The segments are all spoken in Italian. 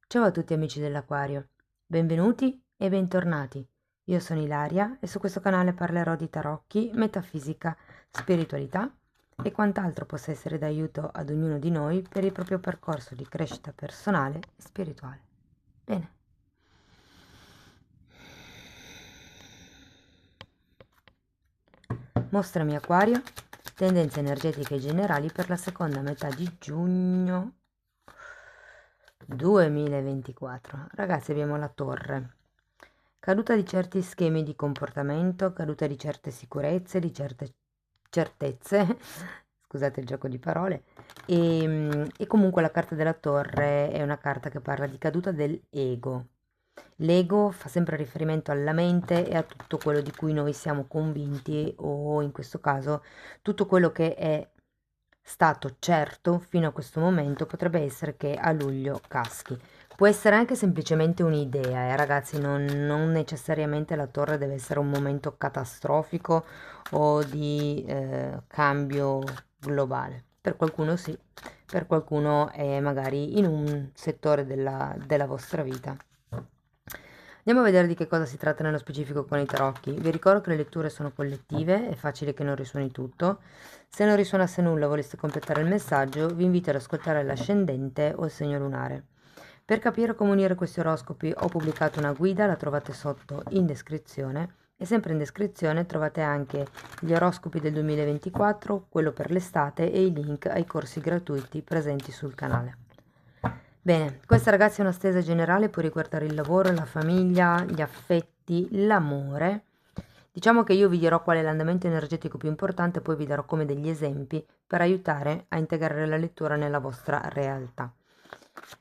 Ciao a tutti amici dell'Aquario, benvenuti e bentornati. Io sono Ilaria e su questo canale parlerò di tarocchi, metafisica, spiritualità e quant'altro possa essere d'aiuto ad ognuno di noi per il proprio percorso di crescita personale e spirituale. Bene. Mostrami Acquario, tendenze energetiche generali per la seconda metà di giugno 2024. Ragazzi, abbiamo la Torre. Caduta di certi schemi di comportamento, caduta di certe sicurezze, di certe certezze, scusate il gioco di parole, e comunque la carta della Torre è una carta che parla di caduta dell'ego. L'ego fa sempre riferimento alla mente e a tutto quello di cui noi siamo convinti o in questo caso tutto quello che è stato certo fino a questo momento potrebbe essere che a luglio caschi. Può essere anche semplicemente un'idea, ragazzi, non necessariamente la torre deve essere un momento catastrofico o di cambio globale. Per qualcuno sì, per qualcuno è magari in un settore della vostra vita. Andiamo a vedere di che cosa si tratta nello specifico con i tarocchi. Vi ricordo che le letture sono collettive, è facile che non risuoni tutto. Se non risuonasse nulla e voleste completare il messaggio, vi invito ad ascoltare l'ascendente o il segno lunare. Per capire come unire questi oroscopi ho pubblicato una guida, la trovate sotto in descrizione e sempre in descrizione trovate anche gli oroscopi del 2024, quello per l'estate e i link ai corsi gratuiti presenti sul canale. Bene, questa ragazzi è una stesa generale, può riguardare il lavoro, la famiglia, gli affetti, l'amore. Diciamo che io vi dirò qual è l'andamento energetico più importante, poi vi darò come degli esempi per aiutare a integrare la lettura nella vostra realtà.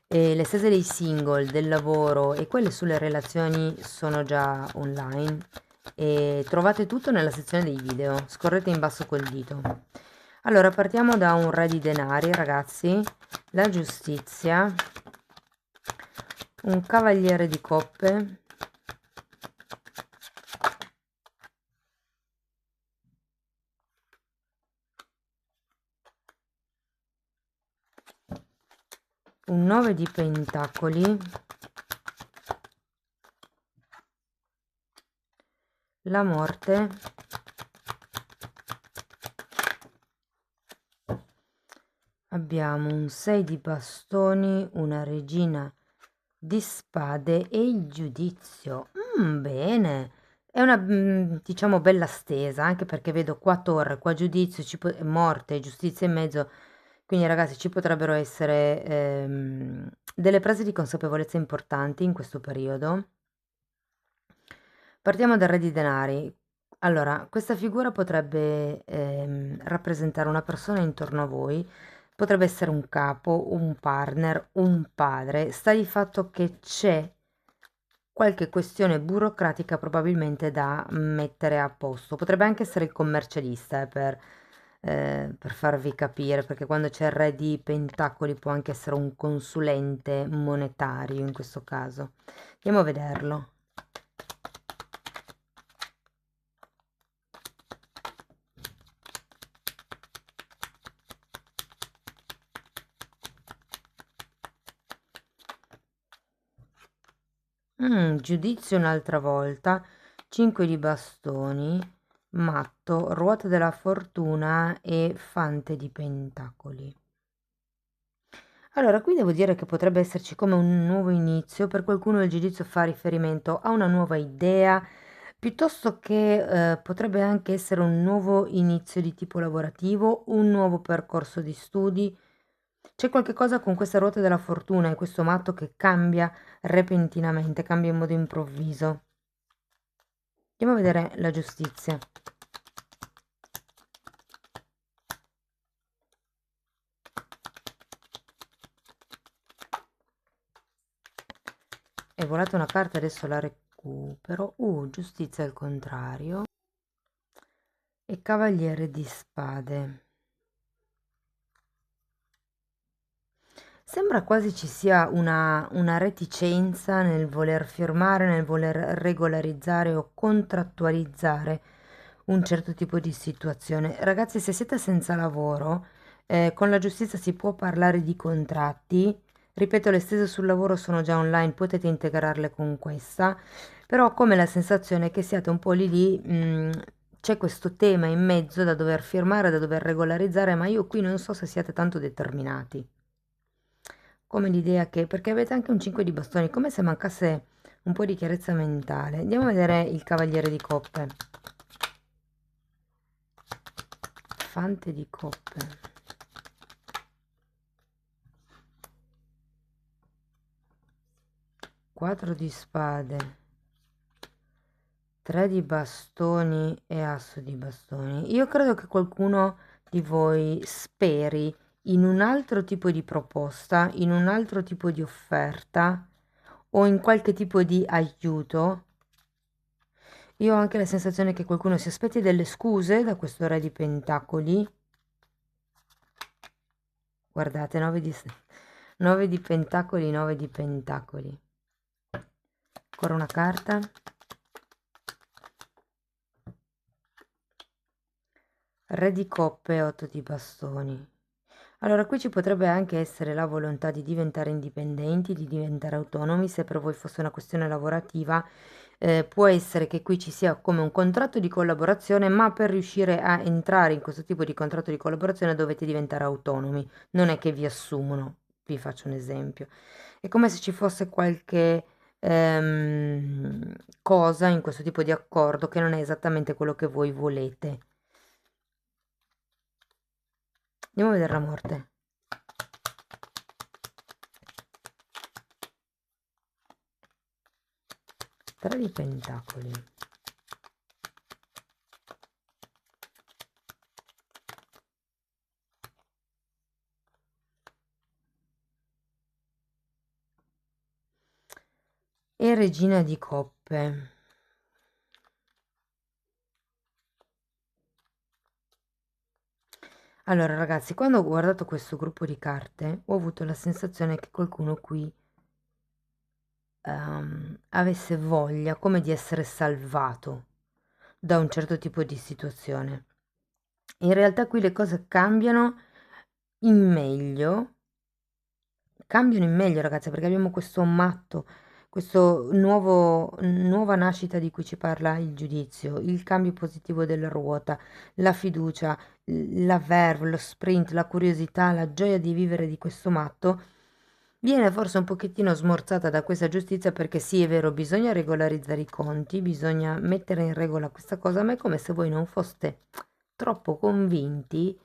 Le stese dei single, del lavoro e quelle sulle relazioni sono già online e trovate tutto nella sezione dei video, scorrete in basso col dito. Allora, partiamo da un re di denari, ragazzi, la giustizia, un cavaliere di coppe, un 9 di pentacoli, la morte, abbiamo un 6 di bastoni, una regina di spade e il giudizio. Bene, è una diciamo bella stesa, anche perché vedo qua torre, qua giudizio, morte, giustizia in mezzo. Quindi ragazzi ci potrebbero essere delle prese di consapevolezza importanti in questo periodo. Partiamo dal re di denari. Allora, questa figura potrebbe rappresentare una persona intorno a voi, potrebbe essere un capo, un partner, un padre. Sta di fatto che c'è qualche questione burocratica probabilmente da mettere a posto. Potrebbe anche essere il commercialista, per farvi capire, perché quando c'è il re di pentacoli può anche essere un consulente monetario in questo caso. Andiamo a vederlo. Giudizio un'altra volta, 5 di bastoni, matto, ruota della fortuna e fante di pentacoli. Allora, qui devo dire che potrebbe esserci come un nuovo inizio, per qualcuno il giudizio fa riferimento a una nuova idea, piuttosto che potrebbe anche essere un nuovo inizio di tipo lavorativo, un nuovo percorso di studi. C'è qualche cosa con questa ruota della fortuna e questo matto che cambia repentinamente, cambia in modo improvviso. Andiamo a vedere la giustizia. È volata una carta, adesso la recupero. Giustizia al contrario. E cavaliere di spade. Sembra quasi ci sia una reticenza nel voler firmare, nel voler regolarizzare o contrattualizzare un certo tipo di situazione. Ragazzi, se siete senza lavoro, con la giustizia si può parlare di contratti, Ripeto, le stese sul lavoro sono già online, potete integrarle con questa, però ho come la sensazione che siate un po' lì lì, c'è questo tema in mezzo da dover firmare, da dover regolarizzare, ma io qui non so se siate tanto determinati. Come l'idea che, perché avete anche un 5 di bastoni, come se mancasse un po' di chiarezza mentale. Andiamo a vedere il cavaliere di coppe. Fante di coppe. 4 di spade, 3 di bastoni e asso di bastoni. Io credo che qualcuno di voi speri in un altro tipo di proposta, in un altro tipo di offerta o in qualche tipo di aiuto. Io ho anche la sensazione che qualcuno si aspetti delle scuse da questo re di pentacoli. Guardate, 9 di pentacoli, 9 di pentacoli. Ancora una carta. Re di coppe, 8 di bastoni. Allora, qui ci potrebbe anche essere la volontà di diventare indipendenti, di diventare autonomi. Se per voi fosse una questione lavorativa, può essere che qui ci sia come un contratto di collaborazione, ma per riuscire a entrare in questo tipo di contratto di collaborazione dovete diventare autonomi. Non è che vi assumono. Vi faccio un esempio. È come se ci fosse qualche cosa in questo tipo di accordo che non è esattamente quello che voi volete. Andiamo a vedere la morte. Tre di pentacoli. E regina di coppe. Allora ragazzi, quando ho guardato questo gruppo di carte ho avuto la sensazione che qualcuno qui avesse voglia come di essere salvato da un certo tipo di situazione. In realtà qui le cose cambiano in meglio, ragazzi, perché abbiamo questo matto, questo nuova nascita di cui ci parla il giudizio, il cambio positivo della ruota, la fiducia, la verve, lo sprint, la curiosità, la gioia di vivere di questo matto viene forse un pochettino smorzata da questa giustizia, perché sì, è vero, bisogna regolarizzare i conti, bisogna mettere in regola questa cosa, ma è come se voi non foste troppo convinti.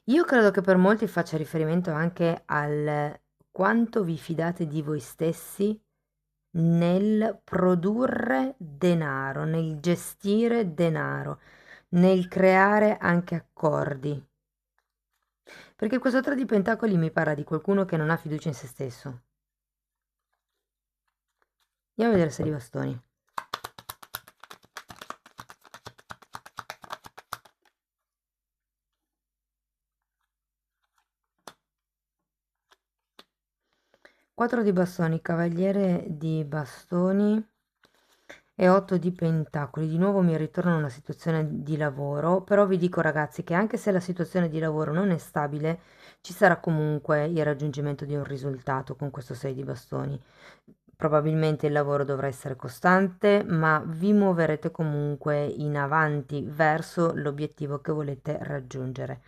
Io credo che per molti faccia riferimento anche al quanto vi fidate di voi stessi nel produrre denaro, nel gestire denaro, nel creare anche accordi. Perché questo 3 di pentacoli mi parla di qualcuno che non ha fiducia in se stesso. Andiamo a vedere se di bastoni. Quattro di bastoni, cavaliere di bastoni e 8 di pentacoli. Di nuovo mi ritorna una situazione di lavoro, però vi dico ragazzi che anche se la situazione di lavoro non è stabile, ci sarà comunque il raggiungimento di un risultato con questo 6 di bastoni. Probabilmente il lavoro dovrà essere costante, ma vi muoverete comunque in avanti verso l'obiettivo che volete raggiungere.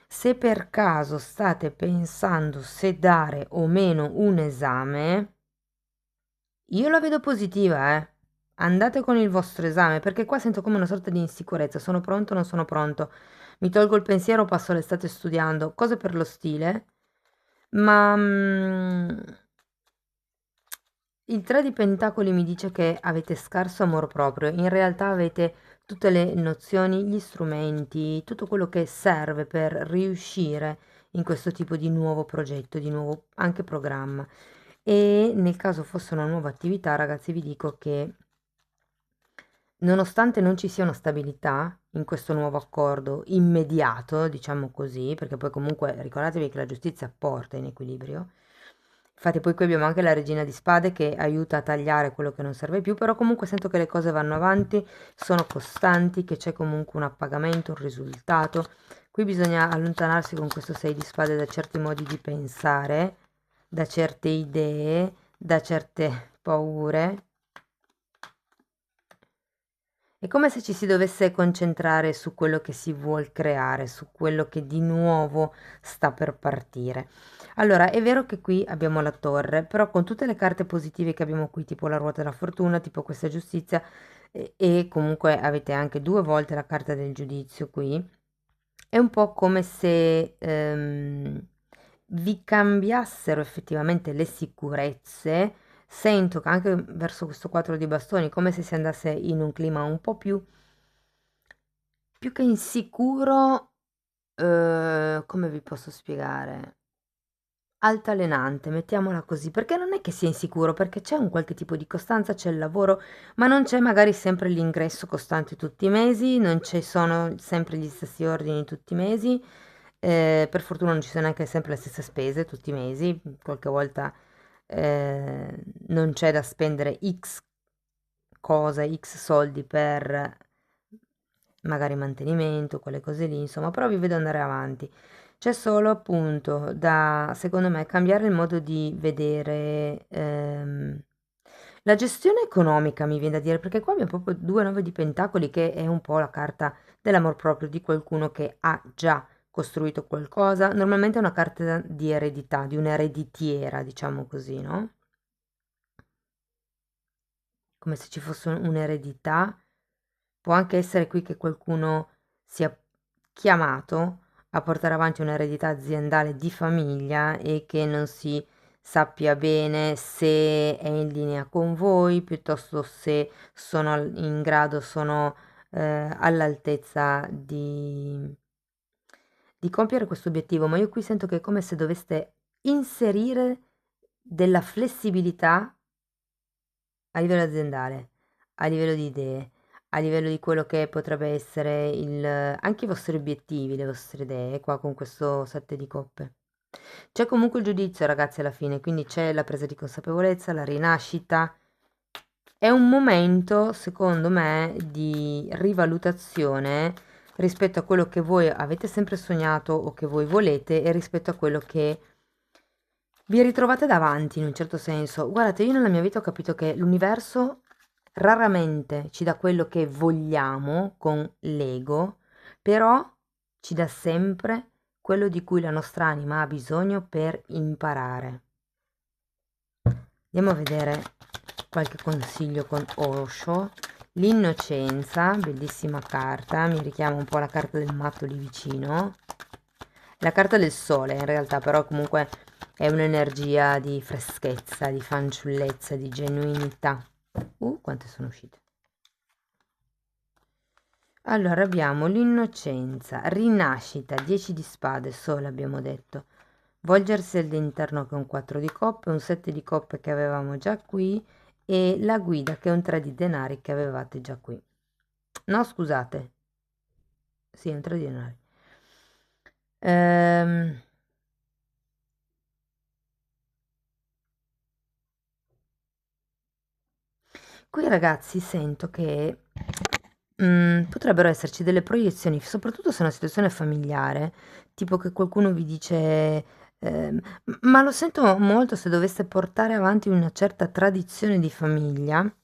Se per caso state pensando se dare o meno un esame, io la vedo positiva, eh. Andate con il vostro esame, perché qua sento come una sorta di insicurezza. Sono pronto, non sono pronto. Mi tolgo il pensiero, passo l'estate studiando, cose per lo stile. Ma il 3 di pentacoli mi dice che avete scarso amor proprio. In realtà avete tutte le nozioni, gli strumenti, tutto quello che serve per riuscire in questo tipo di nuovo progetto, di nuovo anche programma. E nel caso fosse una nuova attività, ragazzi, vi dico che nonostante non ci sia una stabilità in questo nuovo accordo immediato, diciamo così, perché poi comunque ricordatevi che la giustizia porta in equilibrio, Infatti poi qui abbiamo anche la regina di spade che aiuta a tagliare quello che non serve più, però comunque sento che le cose vanno avanti, sono costanti, che c'è comunque un appagamento, un risultato. Qui bisogna allontanarsi con questo 6 di spade da certi modi di pensare, da certe idee, da certe paure. È come se ci si dovesse concentrare su quello che si vuol creare, su quello che di nuovo sta per partire. Allora, è vero che qui abbiamo la torre, però con tutte le carte positive che abbiamo qui, tipo la ruota della fortuna, tipo questa giustizia, e comunque avete anche 2 volte la carta del giudizio qui, è un po' come se vi cambiassero effettivamente le sicurezze. Sento che anche verso questo 4 di bastoni, come se si andasse in un clima un po' più che insicuro, come vi posso spiegare? Altalenante, mettiamola così, perché non è che sia insicuro, perché c'è un qualche tipo di costanza, c'è il lavoro, ma non c'è magari sempre l'ingresso costante tutti i mesi, non ci sono sempre gli stessi ordini tutti i mesi, per fortuna non ci sono neanche sempre le stesse spese tutti i mesi, qualche volta non c'è da spendere X cosa, X soldi per magari mantenimento, quelle cose lì, insomma, però vi vedo andare avanti. C'è solo appunto da, secondo me, cambiare il modo di vedere la gestione economica, mi viene da dire, perché qua abbiamo proprio 2 9 di pentacoli, che è un po' la carta dell'amor proprio di qualcuno che ha già costruito qualcosa. Normalmente è una carta di eredità, di un'ereditiera, diciamo così, no? Come se ci fosse un'eredità. Può anche essere qui che qualcuno sia chiamato a portare avanti un'eredità aziendale di famiglia e che non si sappia bene se è in linea con voi, piuttosto se sono in grado, sono all'altezza di compiere questo obiettivo. Ma io qui sento che è come se doveste inserire della flessibilità a livello aziendale, a livello di idee, a livello di quello che potrebbe essere anche i vostri obiettivi, le vostre idee, qua con questo 7 di coppe. C'è comunque il giudizio, ragazzi, alla fine, quindi c'è la presa di consapevolezza, la rinascita. È un momento, secondo me, di rivalutazione rispetto a quello che voi avete sempre sognato o che voi volete e rispetto a quello che vi ritrovate davanti in un certo senso. Guardate, io nella mia vita ho capito che l'universo raramente ci dà quello che vogliamo con l'ego, però ci dà sempre quello di cui la nostra anima ha bisogno per imparare. Andiamo a vedere qualche consiglio con Osho. L'innocenza, bellissima carta, mi richiama un po' la carta del matto lì vicino. La carta del sole in realtà, però comunque è un'energia di freschezza, di fanciullezza, di genuinità. Quante sono uscite. Allora abbiamo l'innocenza, rinascita, 10 di spade, sole abbiamo detto. Volgersi all'interno che è un 4 di coppe, un 7 di coppe che avevamo già qui e la guida che è un 3 di denari che avevate già qui. No, scusate. Sì, è un 3 di denari. Qui ragazzi sento che potrebbero esserci delle proiezioni, soprattutto se è una situazione familiare, tipo che qualcuno vi dice, ma lo sento molto se doveste portare avanti una certa tradizione di famiglia,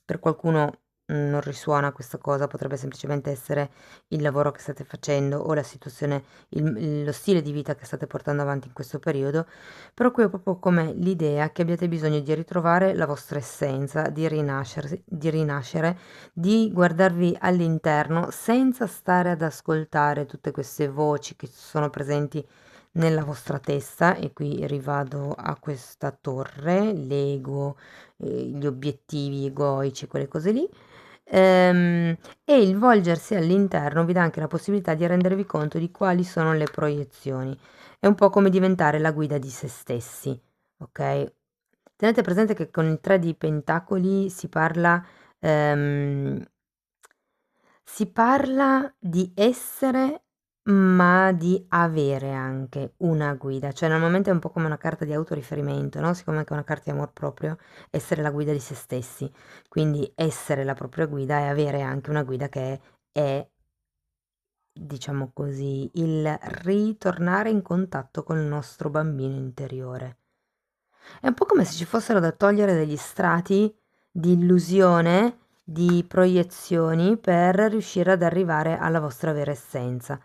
per qualcuno non risuona questa cosa, potrebbe semplicemente essere il lavoro che state facendo o la situazione, lo stile di vita che state portando avanti in questo periodo, però qui è proprio come l'idea che abbiate bisogno di ritrovare la vostra essenza, di rinascere, di guardarvi all'interno senza stare ad ascoltare tutte queste voci che sono presenti nella vostra testa. E qui rivado a questa torre, l'ego, gli obiettivi egoici, quelle cose lì. E il volgersi all'interno vi dà anche la possibilità di rendervi conto di quali sono le proiezioni. È un po' come diventare la guida di se stessi, ok? Tenete presente che con il 3 di pentacoli si parla di essere, ma di avere anche una guida, cioè normalmente è un po' come una carta di autoriferimento, no? Siccome che è una carta di amor proprio, essere la guida di se stessi, quindi essere la propria guida e avere anche una guida che è, diciamo così, il ritornare in contatto con il nostro bambino interiore. È un po' come se ci fossero da togliere degli strati di illusione, di proiezioni per riuscire ad arrivare alla vostra vera essenza.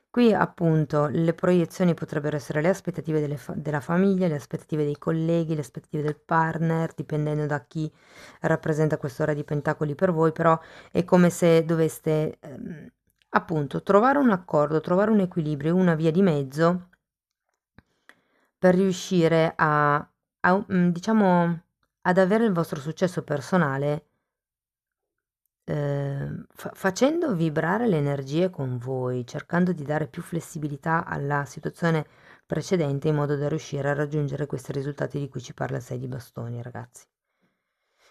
Qui appunto le proiezioni potrebbero essere le aspettative della famiglia, le aspettative dei colleghi, le aspettative del partner, dipendendo da chi rappresenta questo Re di Pentacoli per voi, però è come se doveste appunto trovare un accordo, trovare un equilibrio, una via di mezzo per riuscire diciamo, ad avere il vostro successo personale, facendo vibrare le energie con voi, cercando di dare più flessibilità alla situazione precedente in modo da riuscire a raggiungere questi risultati di cui ci parla il 6 di bastoni, ragazzi.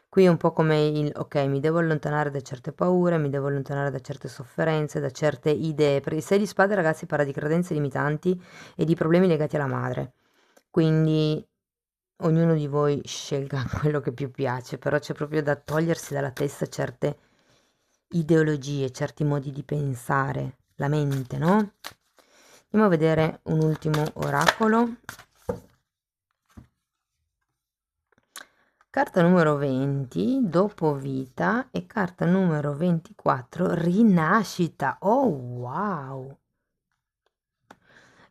Qui è un po' come il ok, mi devo allontanare da certe paure, mi devo allontanare da certe sofferenze, da certe idee, perché il 6 di spade, ragazzi, parla di credenze limitanti e di problemi legati alla madre. Quindi ognuno di voi scelga quello che più piace, però c'è proprio da togliersi dalla testa certe ideologie, certi modi di pensare, la mente, no? Andiamo a vedere un ultimo oracolo. Carta numero 20, dopo vita, e carta numero 24, rinascita. Oh wow!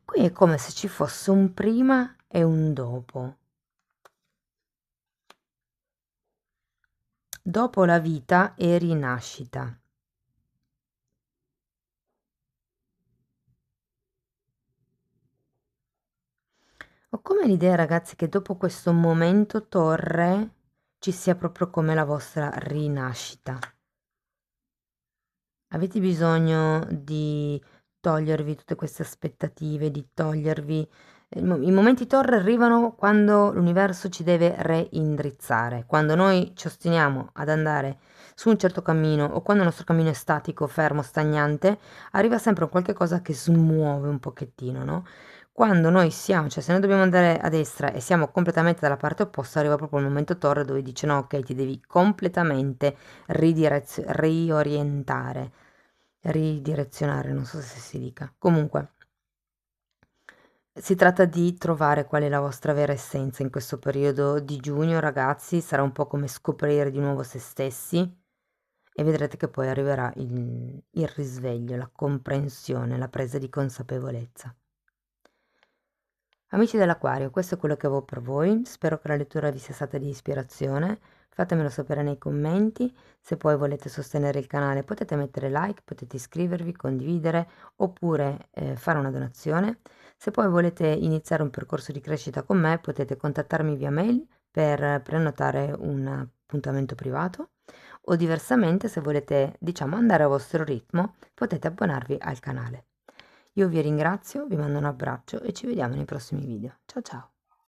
Qui è come se ci fosse un prima e un dopo. Dopo la vita e rinascita. Ho come l'idea, ragazzi, che dopo questo momento torre ci sia proprio come la vostra rinascita. Avete bisogno di togliervi tutte queste aspettative, di togliervi... I momenti torre arrivano quando l'universo ci deve reindrizzare, quando noi ci ostiniamo ad andare su un certo cammino o quando il nostro cammino è statico, fermo, stagnante, arriva sempre un qualche cosa che smuove un pochettino, no? Quando noi siamo, cioè se noi dobbiamo andare a destra e siamo completamente dalla parte opposta, arriva proprio il momento torre dove dice no, ok, ti devi completamente riorientare, ridirezionare, non so se si dica. Comunque, si tratta di trovare qual è la vostra vera essenza in questo periodo di giugno, ragazzi, sarà un po' come scoprire di nuovo se stessi e vedrete che poi arriverà il risveglio, la comprensione, la presa di consapevolezza. Amici dell'Aquario, questo è quello che avevo per voi, spero che la lettura vi sia stata di ispirazione, fatemelo sapere nei commenti, se poi volete sostenere il canale potete mettere like, potete iscrivervi, condividere oppure fare una donazione, se poi volete iniziare un percorso di crescita con me potete contattarmi via mail per prenotare un appuntamento privato o diversamente se volete diciamo andare a vostro ritmo potete abbonarvi al canale. Io vi ringrazio, vi mando un abbraccio e ci vediamo nei prossimi video. Ciao ciao!